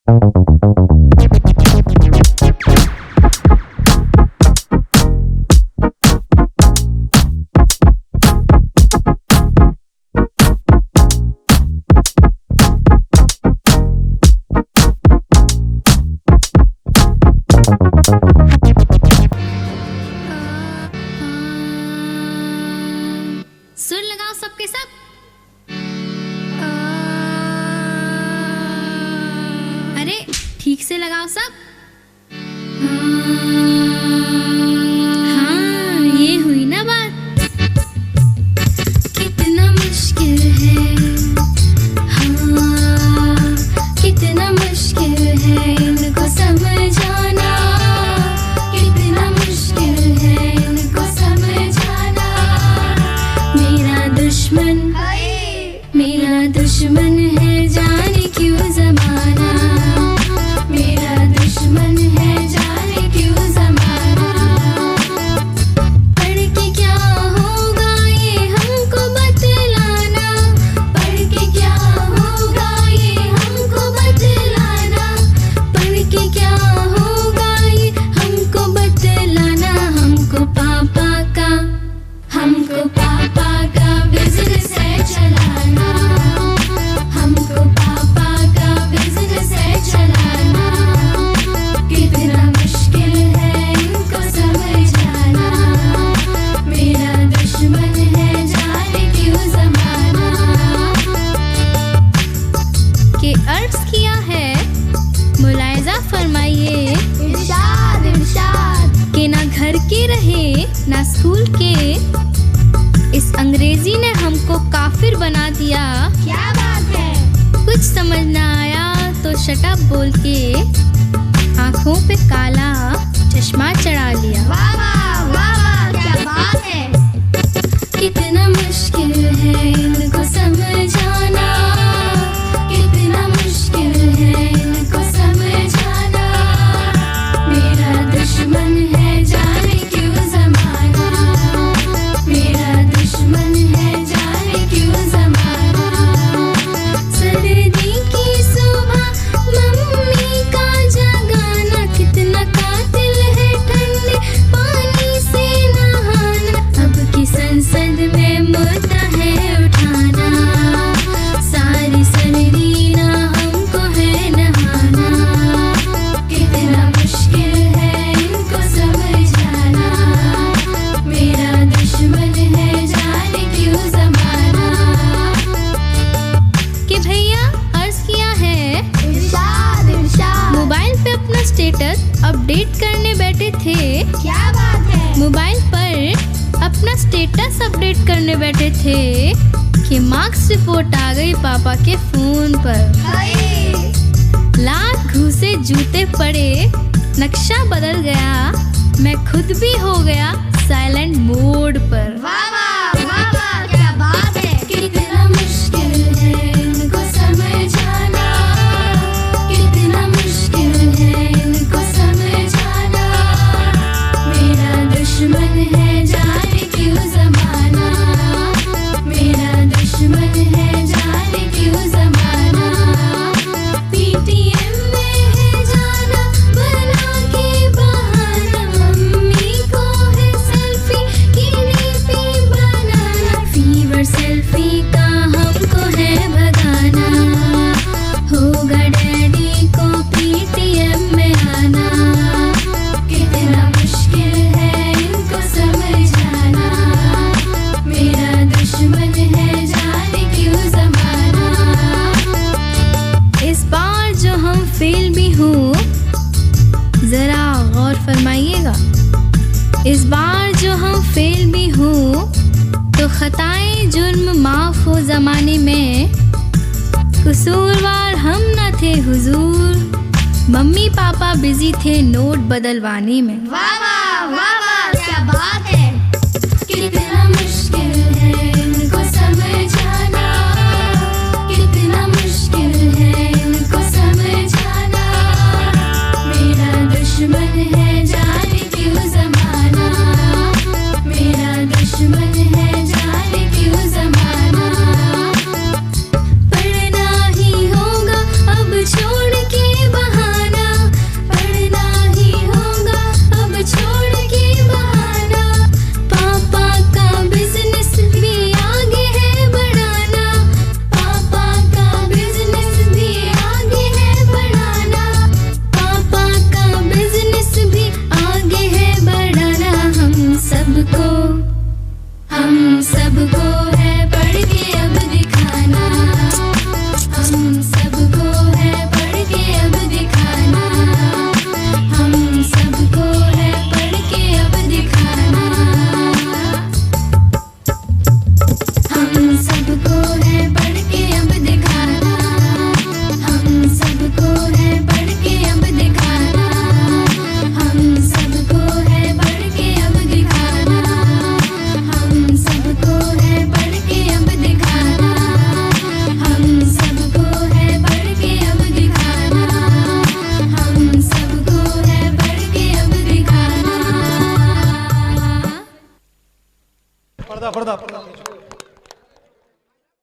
सुर लगाओ सबके सब। अरे ठीक से लगाओ सब। हाँ ये हुई ना बात। कितना मुश्किल है, हाँ कितना मुश्किल है इनको समझाना, कितना मुश्किल है इनको समझाना। मेरा दुश्मन है जाने क्यों ज़माना, मेरा दुश्मन है जाने क्यों ज़माना। पढ़ के क्या होगा ये हमको बतलाना, पढ़ के क्या होगा ये हमको बतलाना, पढ़ के क्या होगा ये हमको बतलाना। हमको पापा का बिजनेस है चलाना, हमको पापा का बिजनेस है चलाना। कितना मुश्किल है इनको समझाना, मेरा दुश्मन है जाने क्यों ज़माना। के अर्ज किया है मुलायजा फरमाइए। इरशाद इरशाद। के ना घर के रहे ना स्कूल के, इस अंग्रेजी ने हमको काफिर बना दिया। क्या बात है। कुछ समझ ना आया तो शटअप बोल के आंखों पे काला चश्मा चढ़ा लिया। वाह वाह वाह वाह, क्या बात है। कितना मुश्किल है इनको समझाना, कितना मुश्किल है इनको समझाना। मेरा दुश्मन है जाने क्यों ज़माना, मेरा दुश्मन है जाने क्यों ज़माना। सर्दी की सुबह मम्मी का जगाना, कितना कातिल है ठंडे पानी से नहाना। अब की संसद में मुद्दा है उठाना, सारी सर्दी ना हमको है नहाना। कितना मुश्किल है इनको समझाना, मेरा दुश्मन है जाने क्यों ज़माना। कि भैया अर्ज किया है इरशाद इरशाद। मोबाइल पे अपना स्टेटस अपडेट करने बैठे थे। क्या बात है। मोबाइल पर अपना स्टेटस अपडेट करने बैठे थे कि मार्क्स रिपोर्ट आ गई पापा के फोन पर। लात घूसे जूते पड़े, नक्शा बदल गया, मैं खुद भी हो गया साइलेंट मोड पर। वाह वाह वाह वाह, क्या बात है। कितना मुश्किल है इनको समझाना, कितना मुश्किल है इनको समझाना। मेरा दुश्मन है जाने क्यों ज़माना, मेरा दुश्मन है जाने क्यों ज़माना। PTM में है जाना बना के बहाना, मम्मी को है सेल्फी की डीपी बनाना। फीवर सेल्फी का हमको है भगाना, होगा डैडी को PTM में आना। कितना मुश्किल है इनको समझाना, मेरा दुश्मन है जाने क्यों ज़माना। इस बार जो हम फेल भी हूँ जरा गौर फरमाइएगा। इस बार जो हम फेल भी हूँ तो खताएं जुर्म माफ हो ज़माने में, कसूरवार हम न थे हुजूर, मम्मी पापा बिजी थे नोट बदलवाने में। वाह वाह वाह वाह, क्या बात है। कितना मुश्किल है इनको समझाना, कितना मुश्किल है इनको समझाना। मेरा दुश्मन है जाने क्यों ज़माना, मेरा दुश्मन है जाने क्यों ज़माना। पढ़ना ही होगा अब छोड़ के सबको है पढ़ के अब दिखाना, हम सबको है पढ़ के अब दिखाना, हम सबको है पढ़ के अब दिखाना, हम सबको है पढ़ के अब दिखाना, हम सबको है पढ़ के अब दिखाना, हम सबको है पढ़ के अब दिखाना, हम सबको है पढ़ के अब दिखाना, हम सबको है पढ़ के अब दिखाना, हम सबको है पढ़ के अब दिखाना। पर्दा पर्दा पर्दा